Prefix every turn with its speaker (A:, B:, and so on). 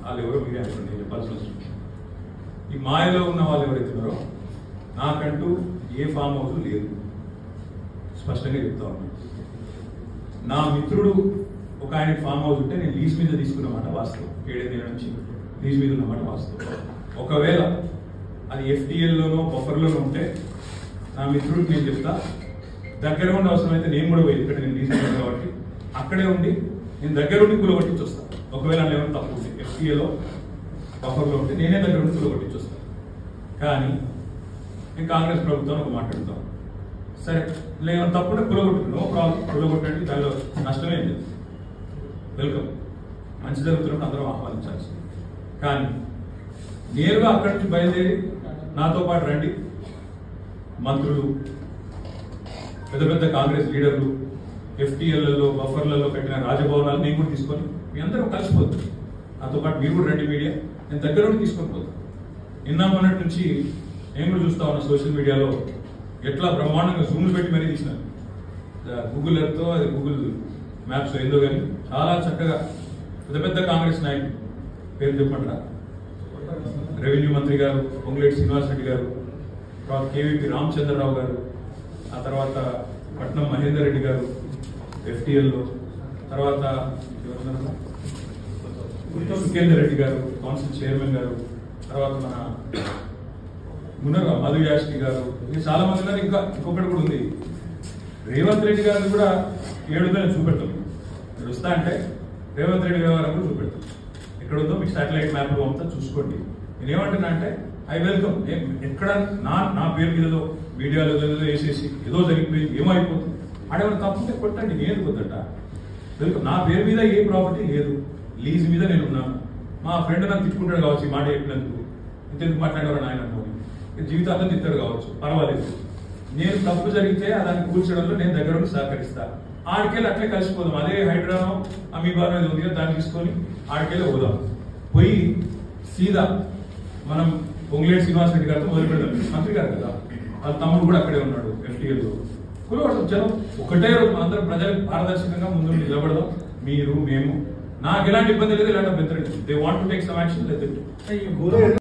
A: వాళ్ళు ఎవరో మీరే అనుకోండి, చెప్పాల్సిన అవసరం. ఈ మాయలో ఉన్న వాళ్ళు ఎవరైతున్నారో నాకంటూ ఏ ఫామ్ హౌస్ లేదు, స్పష్టంగా చెప్తా ఉన్నాను. నా మిత్రుడు ఒక ఆయన ఫామ్ హౌస్ ఉంటే నేను లీజ్ మీద తీసుకున్నమాట వాస్తవం, 7 ఏళ్ళ నుంచి లీజ్ మీద ఉన్నమాట వాస్తవం. ఒకవేళ అది ఎఫ్టీఎల్లోనో బఫర్లోనో ఉంటే నా మిత్రుడికి నేను చెప్తా, దగ్గర ఉండి అవసరమైతే నేను కూడా పోయి, ఇక్కడ నేను లీజ్ ఇస్తాను కాబట్టి అక్కడే ఉండి నేను దగ్గర ఉండి కూలగొట్టించి వస్తాను. ఒకవేళ అందులో ఏమైనా తప్పు ఉంది ఎఫ్టీఏలో బఫర్లో ఉంటే నేనే దగ్గర ఉండి కూలగొట్టించి వస్తాను. కానీ నేను కాంగ్రెస్ ప్రభుత్వం ఒక మాట్లాడుతాం, సరే లేదు తప్పుంటే కూలగొట్టు, నో ప్రాబ్లం, కూలగొట్టండి, దానిలో నష్టమేం లేదు, వెల్కమ్, మంచి జరుగుతున్నప్పుడు అందరం ఆహ్వానించాల్సింది. కానీ నేరుగా అక్కడి నుంచి బయలుదేరి నాతో పాటు రండి మంత్రులు, పెద్ద పెద్ద కాంగ్రెస్ లీడర్లు, ఎఫ్టీఎల్లలో బఫర్లలో పెట్టిన రాజభవనాలు నేను కూడా తీసుకొని మీ అందరూ కలిసిపోతుంది, నాతో పాటు మీరు కూడా రండి మీడియా, నేను దగ్గర నుండి తీసుకొని పోతాను. నిన్న మొన్నటి నుంచి నేను కూడా చూస్తా ఉన్నా సోషల్ మీడియాలో ఎట్లా బ్రహ్మాండంగా జూమ్లు పెట్టి మరీ తీసినాను, గూగుల్ ఎర్త్తో అది గూగుల్ మ్యాప్స్ ఏందో కానీ చాలా చక్కగా పెద్ద పెద్ద కాంగ్రెస్ నాయకులు పేరు చెప్పంటారా, రెవెన్యూ మంత్రి గారు పొంగులేటి శ్రీనివాసరెడ్డి గారు, తర్వాత కేవీపీ రామచంద్రరావు గారు, ఆ తర్వాత పట్నం మహేందర్ రెడ్డి గారు ఎఫ్టీఎల్లో, తర్వాత సుఖేందర్ రెడ్డి గారు కౌన్సిల్ చైర్మన్ గారు, తర్వాత మన మునగా మధు యాష్కి గారు, ఇంకా చాలా మంది ఉన్నారు. ఇంకా ఇంకొకటి కూడా ఉంది, రేవంత్ రెడ్డి గారిని కూడా 7 చూపెడతాం. మీరు వస్తా అంటే రేవంత్ రెడ్డి గారు కూడా చూపెడతాం, ఎక్కడ ఉందో మీకు శాటిలైట్ మ్యాప్లో అంతా చూసుకోండి. నేనేమంటున్నా అంటే ఐ వెల్కమ్, ఎక్కడ నా పేరు మీద మీడియాలో ఏదో వేసేసి ఏదో జరిగిపోయింది ఏమైపోతుంది, ఆడేమైనా తప్పుంటే కొట్టండి, నేను కొద్దట వెల్కమ్. నా పేరు మీద ఏ ప్రాపర్టీ లేదు, లీజ్ మీద నేను ఉన్నాను. మా ఫ్రెండ్ నాకు తిట్టుకుంటాడు కావచ్చు, ఈ మాట చెప్పినందుకు, ఇంతెందుకు మాట్లాడేవారు ఆయన అనుకోని జీవితాంతం తిట్టాడు కావచ్చు, పర్వాలేదు. నేను తప్పు జరిగితే దాన్ని కూర్చోడంలో నేను దగ్గర ఉండి సహకరిస్తాను. ఆడికెళ్ళి అట్లే కలిసిపోదాం, అదే హైడ్రానో అమీబానో ఉంది దాన్ని తీసుకొని ఆడికెళ్ళి పోదాం. పోయి సీదా మనం పొంగులేటి శ్రీనివాసరెడ్డి గారితో మొదలు పెడదాం. మంత్రి గారు కదా, వాళ్ళ తమ్ముడు కూడా అక్కడే ఉన్నాడు ఎఫ్టీఎల్లో. కూలబడతాం, జనం ఒకటే రోజు మనందరం ప్రజలకు పారదర్శకంగా ముందు నిలబడదాం, మీరు మేము. నాకు ఎలాంటి ఇబ్బంది లేదు, ఎలాంటి అభ్యంతరం లేదు. They want to take some action.